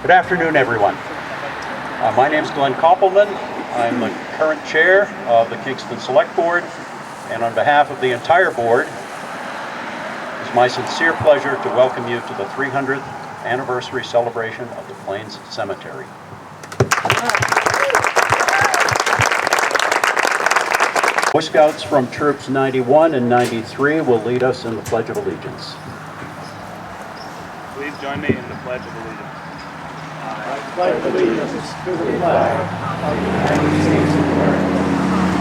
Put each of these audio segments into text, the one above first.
Good afternoon, everyone. My name is Glenn Koppelman. I'm the current chair of the Kingston Select Board, and on behalf of the entire board, it's my sincere pleasure to welcome you to the 300th anniversary celebration of the Plains Cemetery. Boy Scouts from Troops 91 and 93 will lead us in the Pledge of Allegiance. Please join me in the Pledge of Allegiance. I pledge allegiance to the flag of the United States of America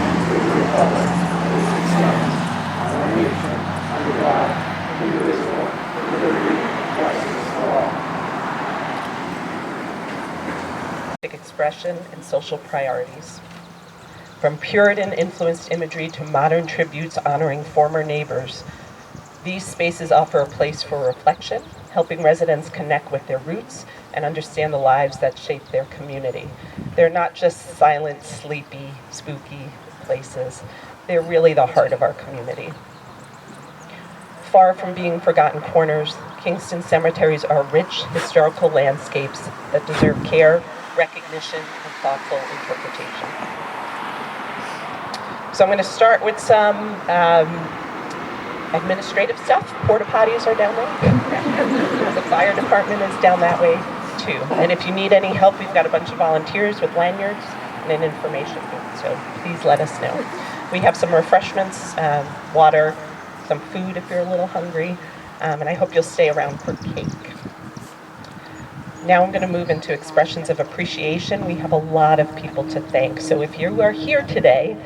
and to the republic which stands one nation under God, indivisible, with liberty and justice for all. Expression and social priorities. From Puritan-influenced imagery to modern tributes honoring former neighbors, these spaces offer a place for reflection, helping residents connect with their roots and understand the lives that shape their community. They're not just silent, sleepy, spooky places. They're really the heart of our community. Far from being forgotten corners, Kingston cemeteries are rich historical landscapes that deserve care, recognition, and thoughtful interpretation. So I'm going to start with some administrative stuff. Porta potties are down there. The fire department is down that way too. And if you need any help, we've got a bunch of volunteers with lanyards and an information booth. So please let us know. We have some refreshments, water, some food if you're a little hungry, and I hope you'll stay around for cake. Now I'm going to move into expressions of appreciation. We have a lot of people to thank. So if you are here today,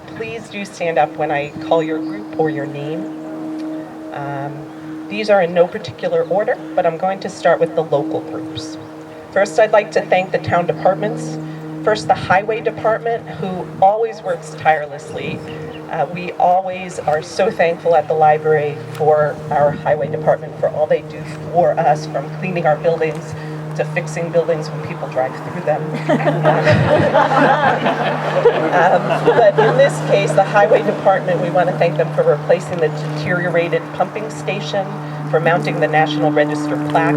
please do stand up when I call your group or your name. These are in no particular order, but I'm going to start with the local groups. First, I'd like to thank the town departments. First, the highway department, who always works tirelessly. We always are so thankful at the library for our highway department for all they do for us, from cleaning our buildings to fixing buildings when people drive through them. But in this case, the highway department, we want to thank them for replacing the deteriorated pumping station, for mounting the National Register plaque,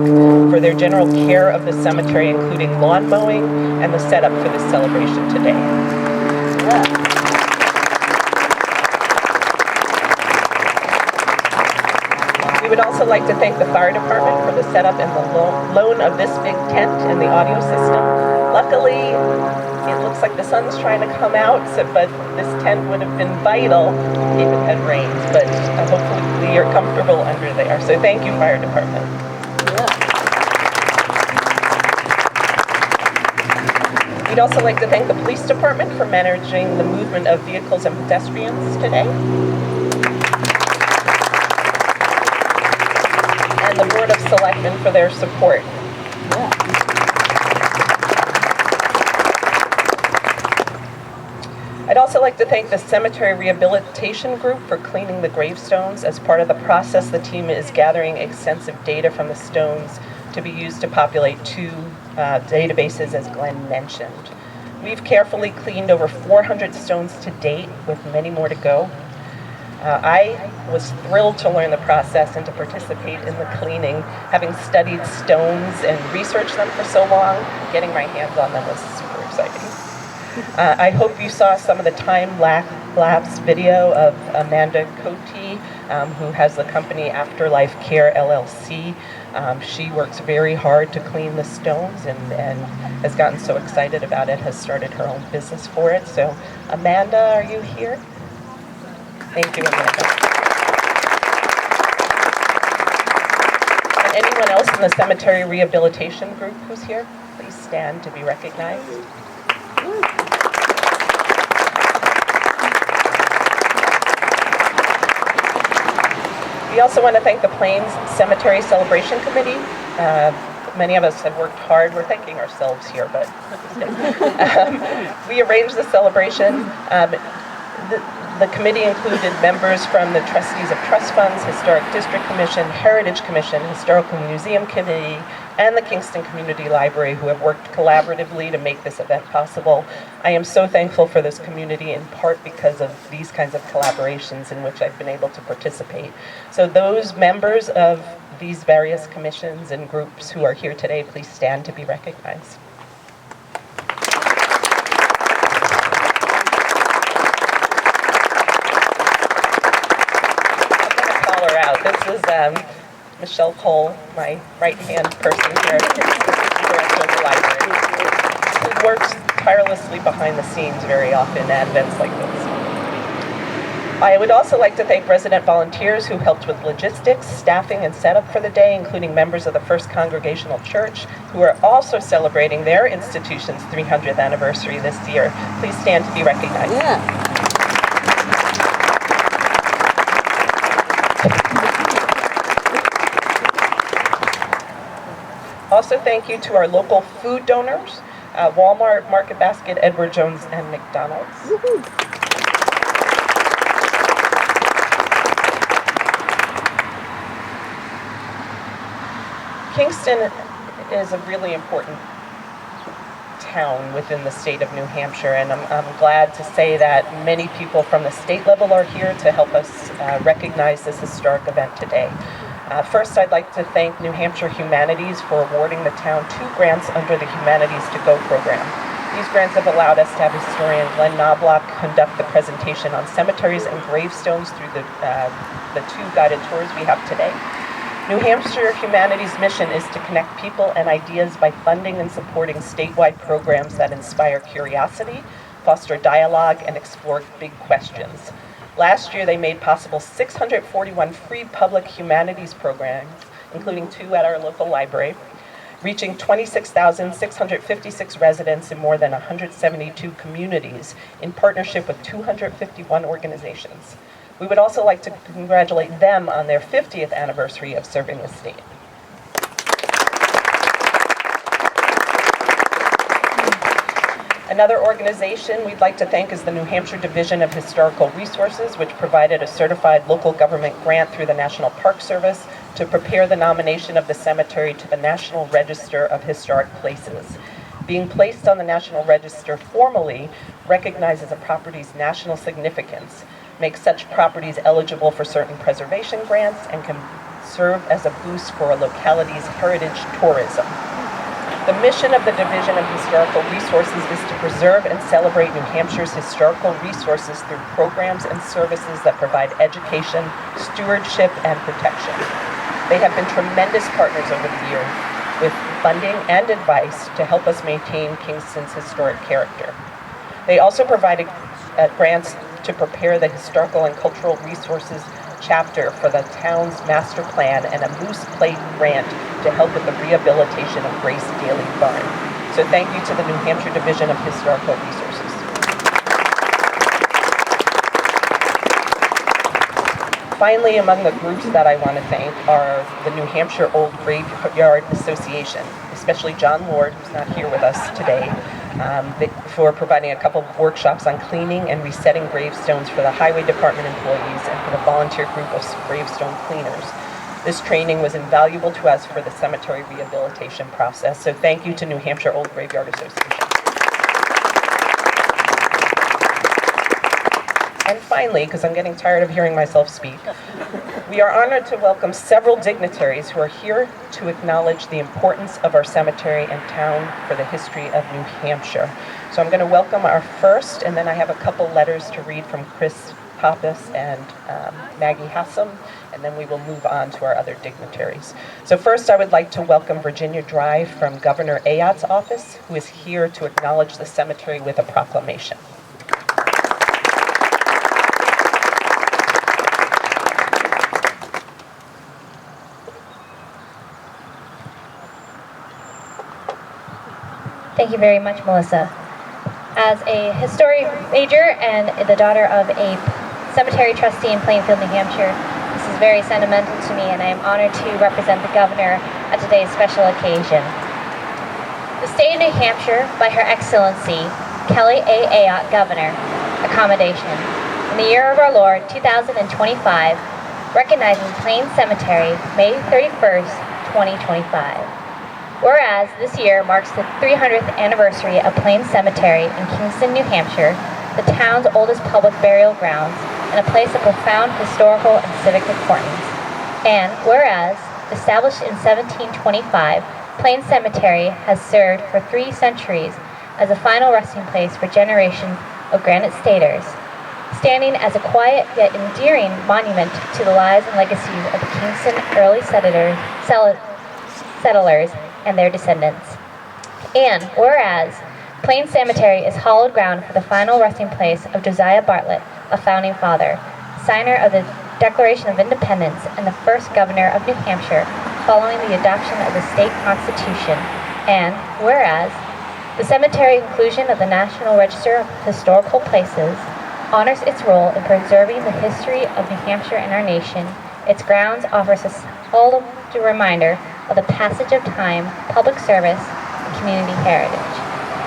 for their general care of the cemetery, including lawn mowing and the setup for this celebration today. Yeah. We would also like to thank the fire department for the setup and the loan of this big tent and the audio system. Luckily, it looks like the sun's trying to come out, but this tent would have been vital if it had rained. But hopefully you're comfortable under there. So thank you, fire department. Yeah. We'd also like to thank the police department for managing the movement of vehicles and pedestrians today. And the Board of Selectmen for their support. Yeah. I'd also like to thank the Cemetery Rehabilitation Group for cleaning the gravestones. As part of the process, the team is gathering extensive data from the stones to be used to populate two databases, as Glenn mentioned. We've carefully cleaned over 400 stones to date, with many more to go. I was thrilled to learn the process and to participate in the cleaning. Having studied stones and researched them for so long, getting my hands on them was super exciting. I hope you saw some of the time-lapse video of Amanda Cote, who has the company Afterlife Care LLC. She works very hard to clean the stones and has gotten so excited about it, has started her own business for it. So, Amanda, are you here? Thank you, Amanda. And anyone else in the Cemetery Rehabilitation Group who's here, please stand to be recognized. We also want to thank the Plains Cemetery Celebration Committee. Many of us have worked hard. We're thanking ourselves here, but we arranged the celebration. The committee included members from the Trustees of Trust Funds, Historic District Commission, Heritage Commission, Historical Museum Committee, and the Kingston Community Library, who have worked collaboratively to make this event possible. I am so thankful for this community, in part because of these kinds of collaborations in which I've been able to participate. So those members of these various commissions and groups who are here today, please stand to be recognized. I'm going to call her out. This is Michelle Cole, my right-hand person here, director of the library, who works tirelessly behind the scenes very often at events like this. I would also like to thank resident volunteers who helped with logistics, staffing, and setup for the day, including members of the First Congregational Church, who are also celebrating their institution's 300th anniversary this year. Please stand to be recognized. Yeah. Also, thank you to our local food donors, Walmart, Market Basket, Edward Jones, and McDonald's. Kingston is a really important town within the state of New Hampshire, and I'm glad to say that many people from the state level are here to help us recognize this historic event today. First, I'd like to thank New Hampshire Humanities for awarding the town 2 grants under the Humanities to Go program. These grants have allowed us to have historian Glenn Knobloch conduct the presentation on cemeteries and gravestones through the 2 guided tours we have today. New Hampshire Humanities' mission is to connect people and ideas by funding and supporting statewide programs that inspire curiosity, foster dialogue, and explore big questions. Last year, they made possible 641 free public humanities programs, including 2 at our local library, reaching 26,656 residents in more than 172 communities in partnership with 251 organizations. We would also like to congratulate them on their 50th anniversary of serving the state. Another organization we'd like to thank is the New Hampshire Division of Historical Resources, which provided a certified local government grant through the National Park Service to prepare the nomination of the cemetery to the National Register of Historic Places. Being placed on the National Register formally recognizes a property's national significance, makes such properties eligible for certain preservation grants, and can serve as a boost for a locality's heritage tourism. The mission of the Division of Historical Resources is to preserve and celebrate New Hampshire's historical resources through programs and services that provide education, stewardship, and protection. They have been tremendous partners over the years with funding and advice to help us maintain Kingston's historic character. They also provided grants to prepare the Historical and Cultural Resources chapter for the town's master plan and a Moose Plate grant to help with the rehabilitation of Grace Daly Barn. So thank you to the New Hampshire Division of Historical Resources. Finally, among the groups that I want to thank are the New Hampshire Old Graveyard Association, especially John Lord, who's not here with us today, for providing a couple of workshops on cleaning and resetting gravestones for the Highway Department employees and for the volunteer group of gravestone cleaners. This training was invaluable to us for the cemetery rehabilitation process, so thank you to New Hampshire Old Graveyard Association. And finally, because I'm getting tired of hearing myself speak, we are honored to welcome several dignitaries who are here to acknowledge the importance of our cemetery and town for the history of New Hampshire. So I'm going to welcome our first, and then I have a couple letters to read from Chris Pappas and Maggie Hassam, and then we will move on to our other dignitaries. So first, I would like to welcome Virginia Drive from Governor Ayotte's office, who is here to acknowledge the cemetery with a proclamation. Thank you very much, Melissa. As a history major and the daughter of a cemetery trustee in Plainfield, New Hampshire, this is very sentimental to me, and I am honored to represent the governor at today's special occasion. The state of New Hampshire, by Her Excellency Kelly A. Ayotte, Governor, Accommodation, in the year of our Lord 2025, recognizing Plain Cemetery, May 31st, 2025. whereas this year marks the 300th anniversary of Plains Cemetery in Kingston, New Hampshire, the town's oldest public burial grounds, and a place of profound historical and civic importance. And whereas, established in 1725, Plains Cemetery has served for 3 centuries as a final resting place for generations of Granite Staters, standing as a quiet yet endearing monument to the lives and legacies of the Kingston early settlers and their descendants. And whereas, Plains Cemetery is hallowed ground for the final resting place of Josiah Bartlett, a founding father, signer of the Declaration of Independence and the first governor of New Hampshire following the adoption of the state constitution. And whereas, the cemetery inclusion of the National Register of Historical Places honors its role in preserving the history of New Hampshire and our nation. Its grounds offers a solemn reminder of the passage of time, public service, and community heritage.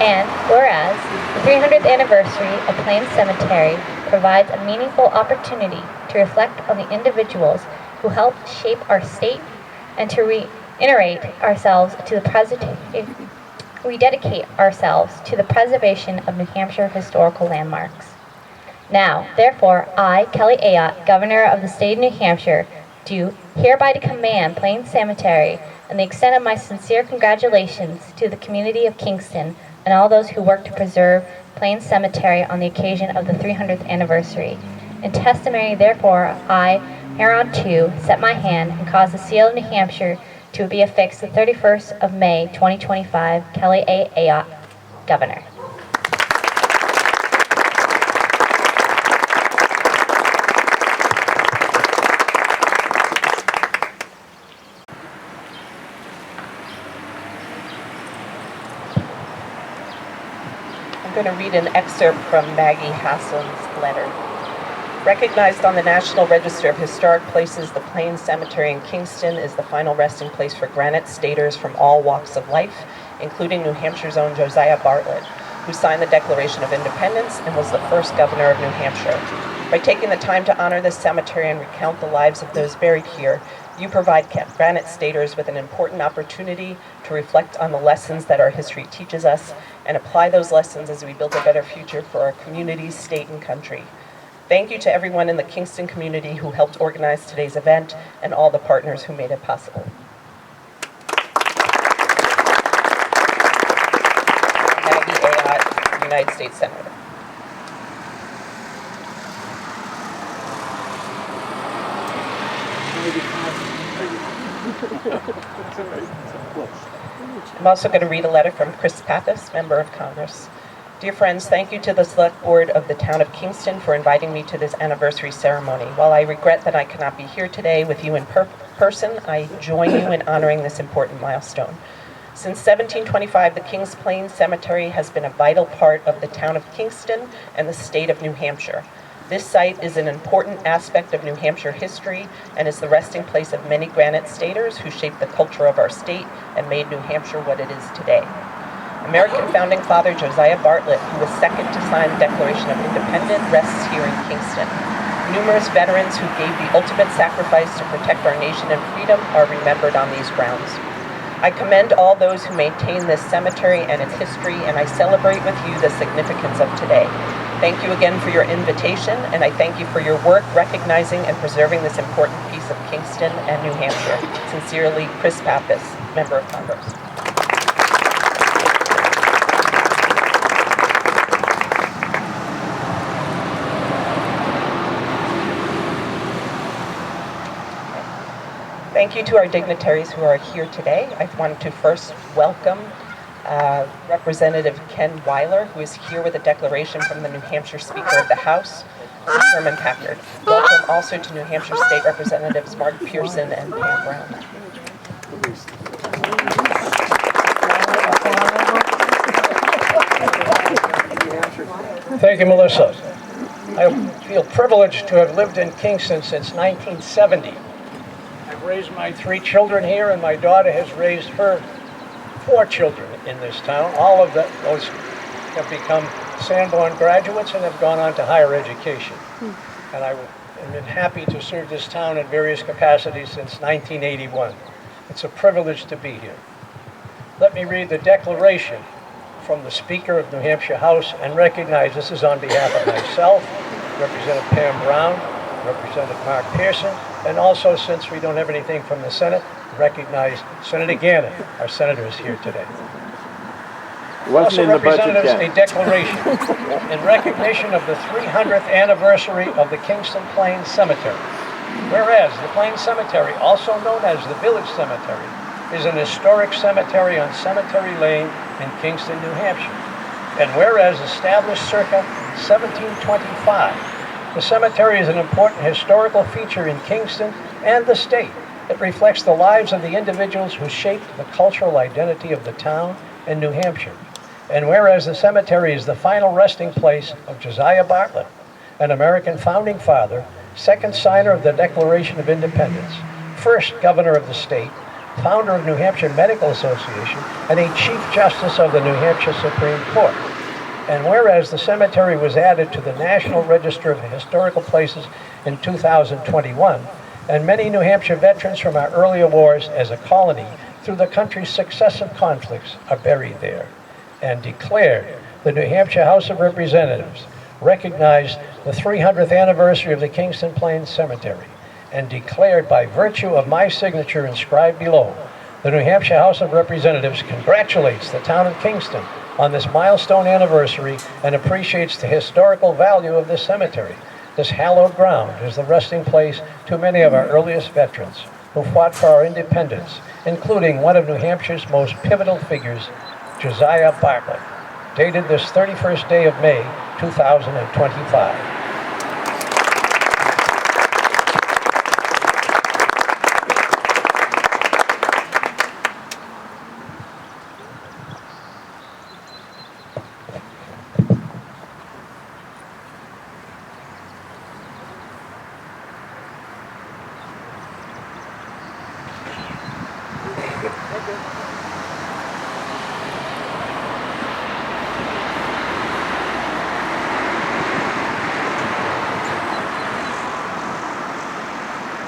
And whereas, the 300th anniversary of Plains Cemetery provides a meaningful opportunity to reflect on the individuals who helped shape our state and to rededicate ourselves to the preservation of New Hampshire historical landmarks. Now, therefore, I, Kelly Ayotte, Governor of the State of New Hampshire, do hereby command Plains Cemetery and the extent of my sincere congratulations to the community of Kingston and all those who work to preserve Plains Cemetery on the occasion of the 300th anniversary. In testimony, therefore, I hereunto set my hand and cause the seal of New Hampshire to be affixed the 31st of May, 2025, Kelly A. Ayotte, Governor. I'm going to read an excerpt from Maggie Haslam's letter. Recognized on the National Register of Historic Places, the Plains Cemetery in Kingston is the final resting place for Granite Staters from all walks of life, including New Hampshire's own Josiah Bartlett, who signed the Declaration of Independence and was the first governor of New Hampshire. By taking the time to honor this cemetery and recount the lives of those buried here, you provide Granite Staters with an important opportunity to reflect on the lessons that our history teaches us and apply those lessons as we build a better future for our community, state, and country. Thank you to everyone in the Kingston community who helped organize today's event and all the partners who made it possible. Maggie Ayotte, United States Senator. I'm also going to read a letter from Chris Pappas, Member of Congress. Dear friends, thank you to the Select Board of the Town of Kingston for inviting me to this anniversary ceremony. While I regret that I cannot be here today with you in person, I join you in honoring this important milestone. Since 1725, the Kings Plains Cemetery has been a vital part of the Town of Kingston and the state of New Hampshire. This site is an important aspect of New Hampshire history and is the resting place of many Granite Staters who shaped the culture of our state and made New Hampshire what it is today. American founding father Josiah Bartlett, who was second to sign the Declaration of Independence, rests here in Kingston. Numerous veterans who gave the ultimate sacrifice to protect our nation and freedom are remembered on these grounds. I commend all those who maintain this cemetery and its history, and I celebrate with you the significance of today. Thank you again for your invitation, and I thank you for your work recognizing and preserving this important piece of Kingston and New Hampshire. Sincerely, Chris Pappas, Member of Congress. Thank you to our dignitaries who are here today. I want to first welcome Representative Ken Weiler, who is here with a declaration from the New Hampshire Speaker of the House, Sherman Packard. Welcome also to New Hampshire State Representatives Mark Pearson and Pam Brown. Thank you, Melissa. I feel privileged to have lived in Kingston since 1970. I've raised my 3 children here, and my daughter has raised her 4 children in this town. All of those have become Sanborn graduates and have gone on to higher education. And I've been happy to serve this town in various capacities since 1981. It's a privilege to be here. Let me read the declaration from the Speaker of New Hampshire House and recognize this is on behalf of myself, Representative Pam Brown, Representative Mark Pearson, and also, since we don't have anything from the Senate, recognize Senator Gannon. Our senator is here today. Wasn't in the budget Representatives, yet. a declaration in recognition of the 300th anniversary of the Kingston Plains Cemetery. Whereas the Plains Cemetery, also known as the Village Cemetery, is an historic cemetery on Cemetery Lane in Kingston, New Hampshire. And whereas established circa 1725, the cemetery is an important historical feature in Kingston and the state. It reflects the lives of the individuals who shaped the cultural identity of the town and New Hampshire. And whereas the cemetery is the final resting place of Josiah Bartlett, an American founding father, second signer of the Declaration of Independence, first governor of the state, founder of New Hampshire Medical Association, and a Chief Justice of the New Hampshire Supreme Court. And whereas the cemetery was added to the National Register of Historical Places in 2021, and many New Hampshire veterans from our earlier wars as a colony through the country's successive conflicts are buried there. And declared, the New Hampshire House of Representatives recognized the 300th anniversary of the Kingston Plains Cemetery, and declared by virtue of my signature inscribed below, the New Hampshire House of Representatives congratulates the town of Kingston on this milestone anniversary and appreciates the historical value of this cemetery. This hallowed ground is the resting place to many of our earliest veterans who fought for our independence, including one of New Hampshire's most pivotal figures, Josiah Bartlett, dated this 31st day of May, 2025.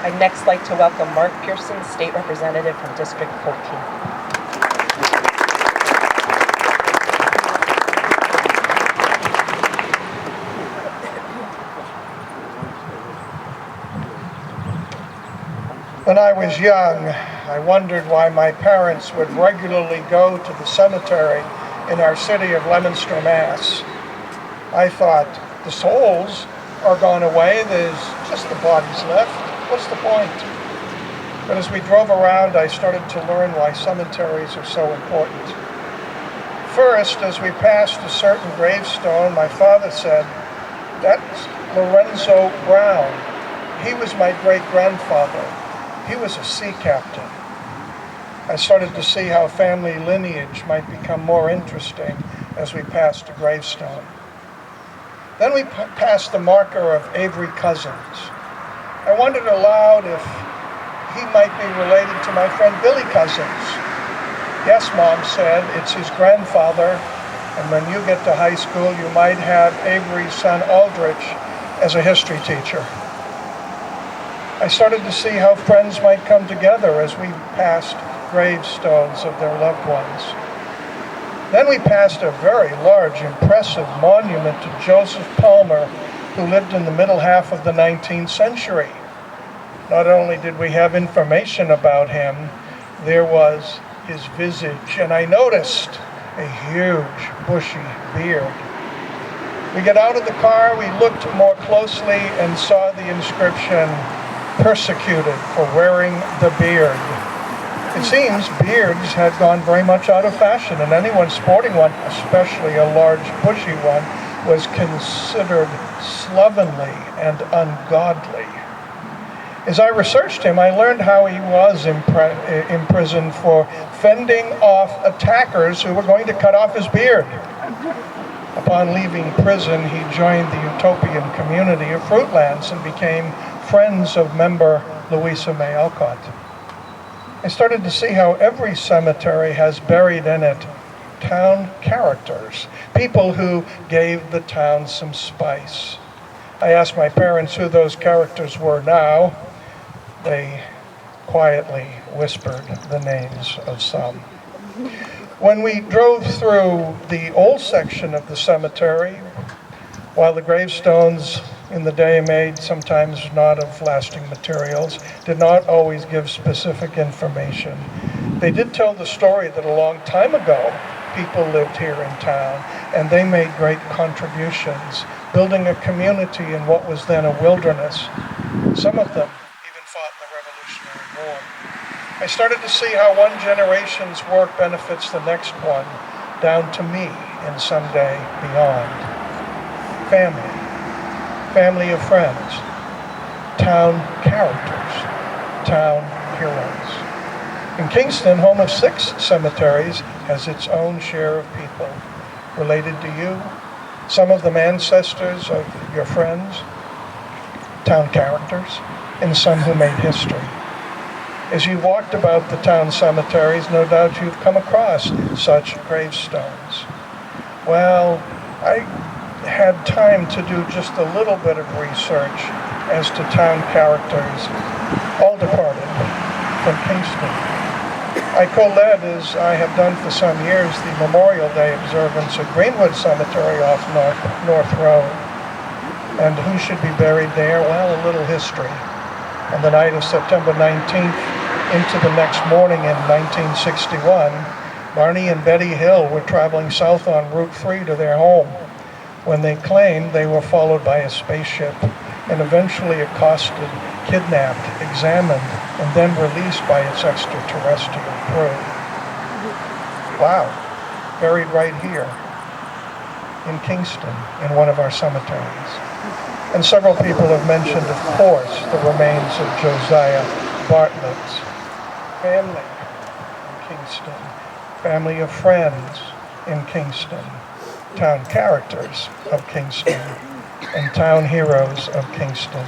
I'd next like to welcome Mark Pearson, State Representative from District 14. When I was young, I wondered why my parents would regularly go to the cemetery in our city of Leominster, Mass. I thought, the souls are gone away, there's just the bodies left. What's the point? But as we drove around, I started to learn why cemeteries are so important. First, as we passed a certain gravestone, my father said, "That's Lorenzo Brown. He was my great-grandfather. He was a sea captain." I started to see how family lineage might become more interesting as we passed a gravestone. Then we passed the marker of Avery Cousins. I wondered aloud if he might be related to my friend Billy Cousins. "Yes," Mom said, "it's his grandfather, and when you get to high school, you might have Avery's son Aldrich as a history teacher." I started to see how friends might come together as we passed gravestones of their loved ones. Then we passed a very large, impressive monument to Joseph Palmer, who lived in the middle half of the 19th century. Not only did we have information about him, there was his visage, and I noticed a huge, bushy beard. We got out of the car, we looked more closely and saw the inscription, "Persecuted for wearing the beard." It seems beards had gone very much out of fashion, and anyone sporting one, especially a large, bushy one, was considered slovenly and ungodly. As I researched him, I learned how he was imprisoned for fending off attackers who were going to cut off his beard. Upon leaving prison, he joined the utopian community of Fruitlands and became friends of member Louisa May Alcott. I started to see how every cemetery has buried in it town characters, people who gave the town some spice. I asked my parents who those characters were now. They quietly whispered the names of some. When we drove through the old section of the cemetery, while the gravestones in the day made sometimes not of lasting materials, did not always give specific information, they did tell the story that a long time ago, people lived here in town, and they made great contributions, building a community in what was then a wilderness. Some of them even fought in the Revolutionary War. I started to see how one generation's work benefits the next one, down to me and someday beyond. Family, family of friends, town characters, town heroes. In Kingston, home of 6 cemeteries, has its own share of people related to you, some of them ancestors of your friends, town characters, and some who made history. As you walked about the town cemeteries, no doubt you've come across such gravestones. Well, I had time to do just a little bit of research as to town characters, all departed from Kingston. I co-led, as I have done for some years, the Memorial Day observance at Greenwood Cemetery off North Road. And who should be buried there? Well, a little history. On the night of September 19th into the next morning in 1961, Barney and Betty Hill were traveling south on Route 3 to their home when they claimed they were followed by a spaceship and eventually accosted, kidnapped, examined, and then released by its extraterrestrial crew. Wow, buried right here in Kingston in one of our cemeteries. And several people have mentioned, of course, the remains of Josiah Bartlett's family in Kingston, family of friends in Kingston, town characters of Kingston, and town heroes of Kingston.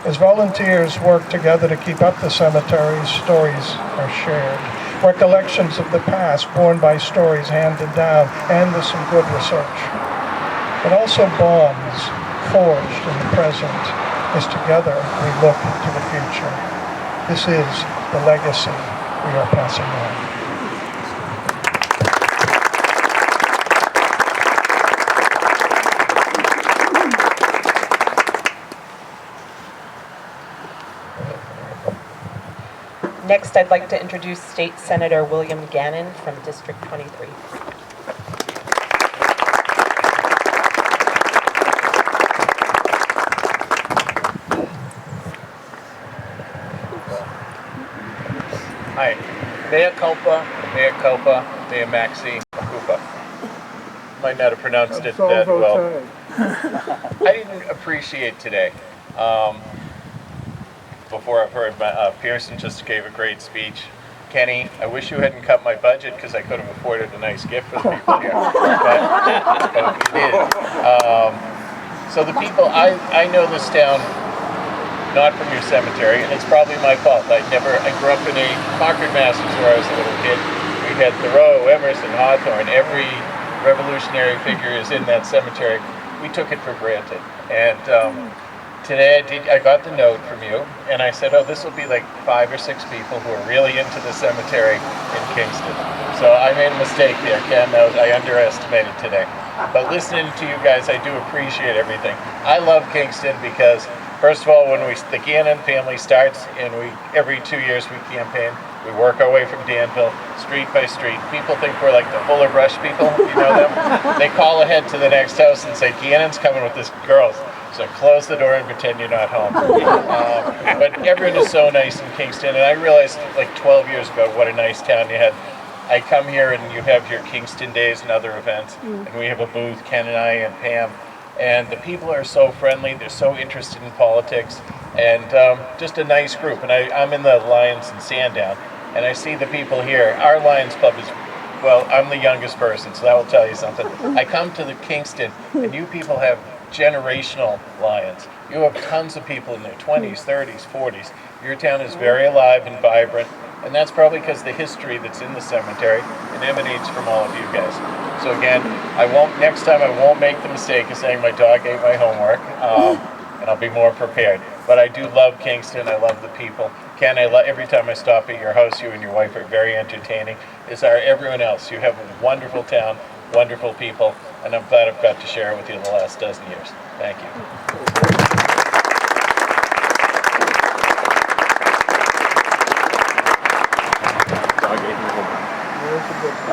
As volunteers work together to keep up the cemeteries, stories are shared. Recollections of the past borne by stories handed down, and there's some good research. But also bonds forged in the present as together we look to the future. This is the legacy we are passing on. Next, I'd like to introduce State Senator William Gannon from District 23. Hi. Mea culpa, mea maxi, culpa. Might not have pronounced it that well. I didn't appreciate today. Before I've heard, Pearson just gave a great speech. Kenny, I wish you hadn't cut my budget because I could have afforded a nice gift for the people here. But you did. So the people, I know this town not from your cemetery, and it's probably my fault. I grew up in a Concord, Massachusetts, where I was a little kid. We had Thoreau, Emerson, Hawthorne. Every revolutionary figure is in that cemetery. We took it for granted. And today I got the note from you, and I said, oh, this will be like 5 or 6 people who are really into the cemetery in Kingston. So I made a mistake there, Ken. I underestimated today. But listening to you guys, I do appreciate everything. I love Kingston because, first of all, when the Gannon family starts, and every 2 years we campaign, we work our way from Danville, street by street. People think we're like the Fuller Brush people, you know them? They call ahead to the next house and say, Gannon's coming with this girl. So close the door and pretend you're not home. But everyone is so nice in Kingston, and I realized like 12 years ago what a nice town you had. I come here and you have your Kingston Days and other events, and we have a booth, Ken and I and Pam, and the people are so friendly, they're so interested in politics, and just a nice group. And I'm in the Lions in Sandown, and I see the people here. Our Lions Club is, well, I'm the youngest person, so that will tell you something. I come to the Kingston, and you people have generational Lions. You have tons of people in their 20s, 30s, 40s. Your town is very alive and vibrant, and that's probably because the history that's in the cemetery, it emanates from all of you guys. So again, next time I won't make the mistake of saying my dog ate my homework, and I'll be more prepared. But I do love Kingston, I love the people, Ken, every time I stop at your house, you and your wife are very entertaining, as are everyone else. You have a wonderful town, wonderful people, and I'm glad I've got to share it with you the last dozen years. Thank you.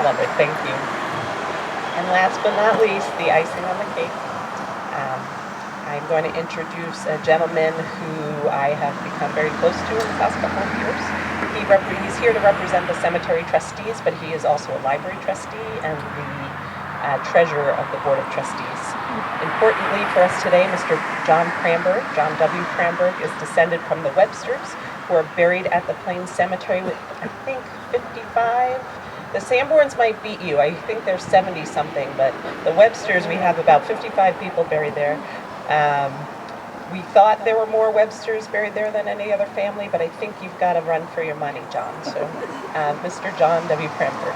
Love it, thank you. And last but not least, the icing on the cake. I'm going to introduce a gentleman who I have become very close to in the past couple of years. He's here to represent the cemetery trustees, but he is also a library trustee and the treasurer of the Board of Trustees. Importantly for us today, Mr. John Cranberg, John W. Cranberg, is descended from the Websters, who are buried at the Plains Cemetery with, I think, 55. The Sanborns might beat you. I think there's 70-something, but the Websters, we have about 55 people buried there. We thought there were more Websters buried there than any other family, but I think you've got to run for your money, John. So, Mr. John W. Cranberg.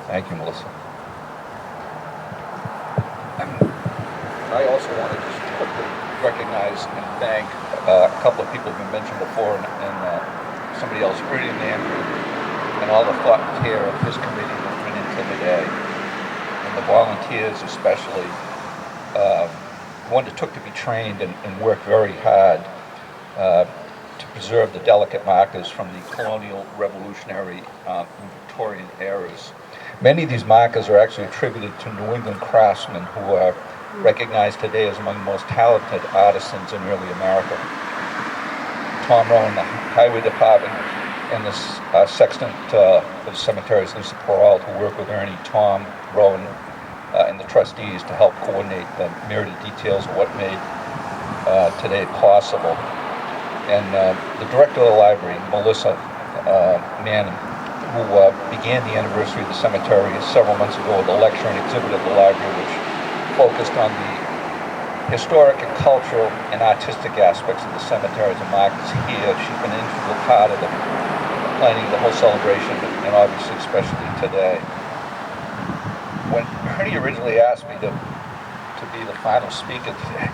Thank you, Melissa. I also want to just quickly recognize and thank a couple of people who've been mentioned before, and somebody else, Ernie and Andrew, and all the thought and care of this committee that went into the day, and the volunteers especially, who undertook to be trained and work very hard to preserve the delicate markers from the colonial, revolutionary, and Victorian eras. Many of these markers are actually attributed to New England craftsmen who are recognized today as among the most talented artisans in early America. Tom Rowan, the Highway Department, and the sexton of the cemeteries, Lisa Peralt, who work with Ernie, Tom, Rowan, and the trustees to help coordinate the myriad details of what made today possible. And the director of the library, Melissa Mann, who began the anniversary of the cemetery several months ago with a lecture and exhibit at the library, which focused on the historic and cultural and artistic aspects of the cemeteries and markers here. She's been an integral part of the planning of the whole celebration, and obviously especially today. When Ernie originally asked me to be the final speaker today,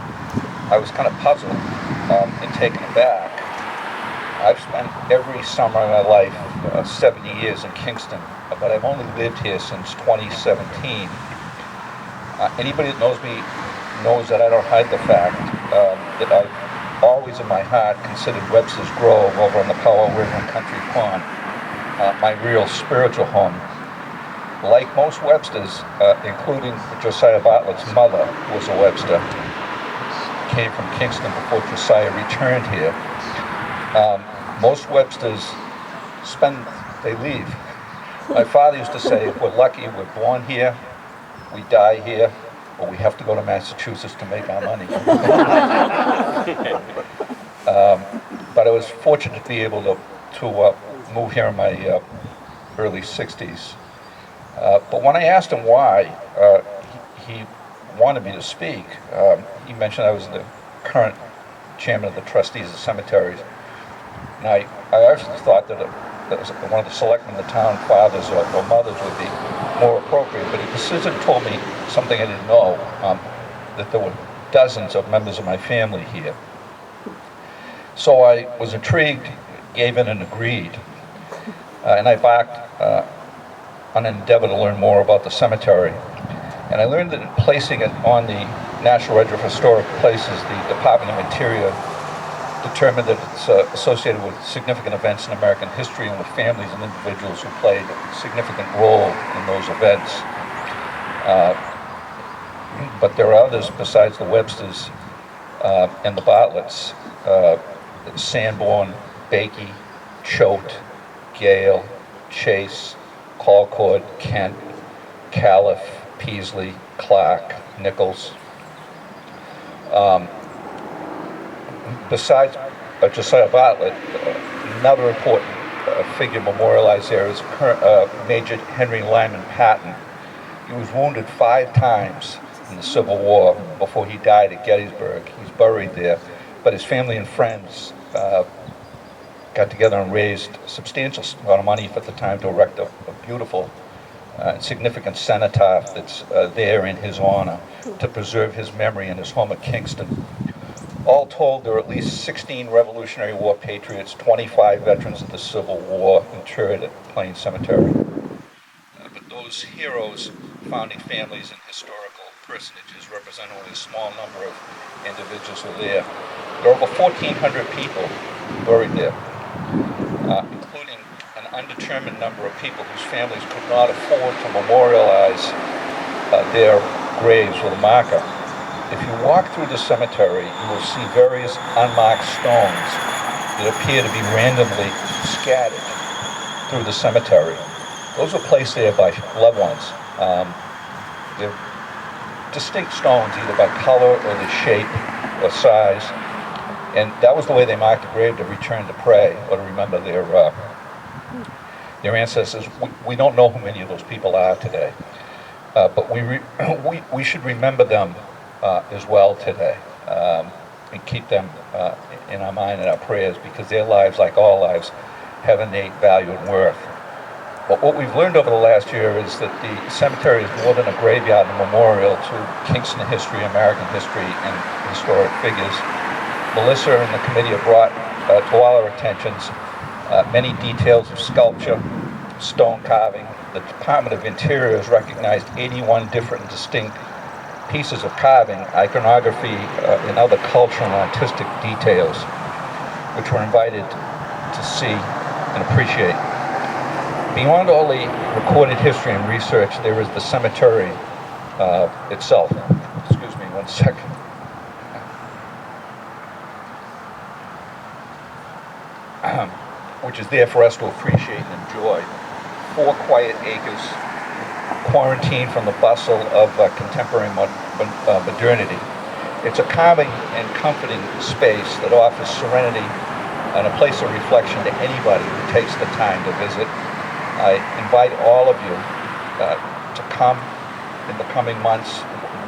I was kind of puzzled and taken aback. I've spent every summer of my life, 70 years in Kingston, but I've only lived here since 2017. Anybody that knows me knows that I don't hide the fact that I've always in my heart considered Webster's Grove over on the Powell River and Country Pond my real spiritual home. Like most Websters, including Josiah Bartlett's mother, who was a Webster, came from Kingston before Josiah returned here. Most Websters they leave. My father used to say, if we're lucky, we're born here, we die here, or we have to go to Massachusetts to make our money. But I was fortunate to be able to move here in my early 60s. But when I asked him why he wanted me to speak, he mentioned I was the current chairman of the trustees of cemeteries. And I actually thought that one of the selectmen, the town fathers or mothers, would be more appropriate, but he persisted and told me something I didn't know, that there were dozens of members of my family here. So I was intrigued, gave in and agreed, and I embarked on an endeavor to learn more about the cemetery. And I learned that in placing it on the National Register of Historic Places, the Department of Interior determined that it's associated with significant events in American history and with families and individuals who played a significant role in those events. But there are others besides the Websters and the Bartletts: Sanborn, Bakey, Choate, Gale, Chase, Colcord, Kent, Califf, Peasley, Clark, Nichols. Besides Josiah Bartlett, another important figure memorialized there is Major Henry Lyman Patton. He was wounded 5 times in the Civil War before he died at Gettysburg. He's buried there, but his family and friends got together and raised a substantial amount of money at the time to erect a beautiful significant cenotaph that's there in his honor to preserve his memory in his home at Kingston. All told, there are at least 16 Revolutionary War patriots, 25 veterans of the Civil War interred at Plain Cemetery. But those heroes, founding families, and historical personages represent only a small number of individuals who are there. There are over 1,400 people buried there, including an undetermined number of people whose families could not afford to memorialize their graves with a marker. If you walk through the cemetery, you will see various unmarked stones that appear to be randomly scattered through the cemetery. Those were placed there by loved ones. They're distinct stones, either by color or the shape or size, and that was the way they marked the grave, to return to pray or to remember their ancestors. We don't know who many of those people are today, but we should remember them as well today, and keep them in our mind and our prayers, because their lives, like all lives, have innate value and worth. But what we've learned over the last year is that the cemetery is more than a graveyard and memorial to Kingston history, American history, and historic figures. Melissa and the committee have brought to all our attentions many details of sculpture, stone carving. The Department of Interior has recognized 81 different and distinct pieces of carving, iconography, and other cultural and artistic details, which we're invited to see and appreciate. Beyond all the recorded history and research, there is the cemetery itself. Excuse me 1 second. Which is there for us to appreciate and enjoy. 4 quiet acres, quarantined from the bustle of contemporary modernity. It's a calming and comforting space that offers serenity and a place of reflection to anybody who takes the time to visit. I invite all of you to come in the coming months,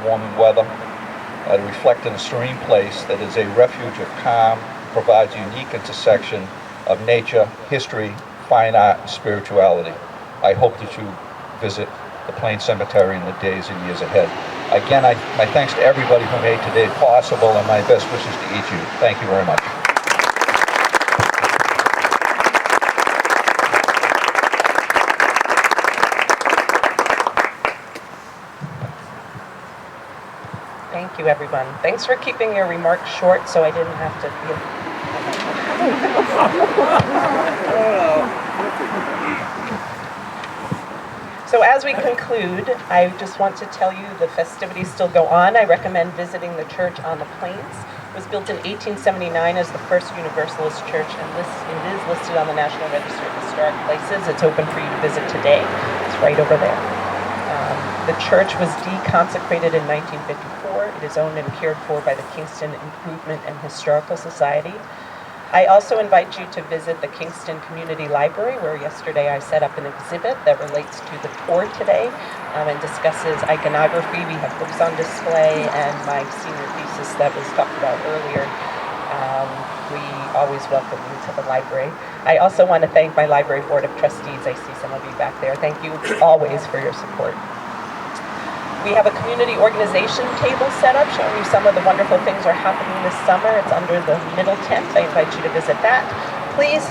warm weather, to reflect in a serene place that is a refuge of calm, provides a unique intersection of nature, history, fine art, and spirituality. I hope that you visit the Plain Cemetery in the days and years ahead. Again, my thanks to everybody who made today possible, and my best wishes to each of you. Thank you very much. Thank you, everyone. Thanks for keeping your remarks short so I didn't have to feel... So as we conclude, I just want to tell you the festivities still go on. I recommend visiting the church on the Plains. It was built in 1879 as the first Universalist church, and it is listed on the National Register of Historic Places. It's open for you to visit today. It's right over there. The church was deconsecrated in 1954. It is owned and cared for by the Kingston Improvement and Historical Society. I also invite you to visit the Kingston Community Library, where yesterday I set up an exhibit that relates to the tour today and discusses iconography. We have books on display, and my senior thesis that was talked about earlier. We always welcome you to the library. I also want to thank my Library Board of Trustees. I see some of you back there. Thank you always for your support. We have a community organization table set up showing you some of the wonderful things are happening this summer. It's under the middle tent. I invite you to visit that. Please,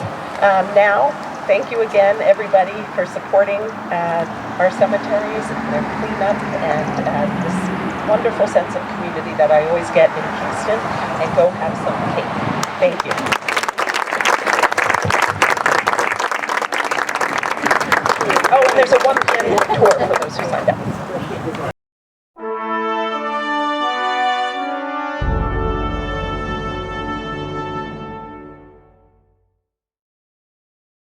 now, thank you again, everybody, for supporting our cemeteries and their cleanup and this wonderful sense of community that I always get in Kingston. And go have some cake. Thank you. Oh, and there's a 1 p.m.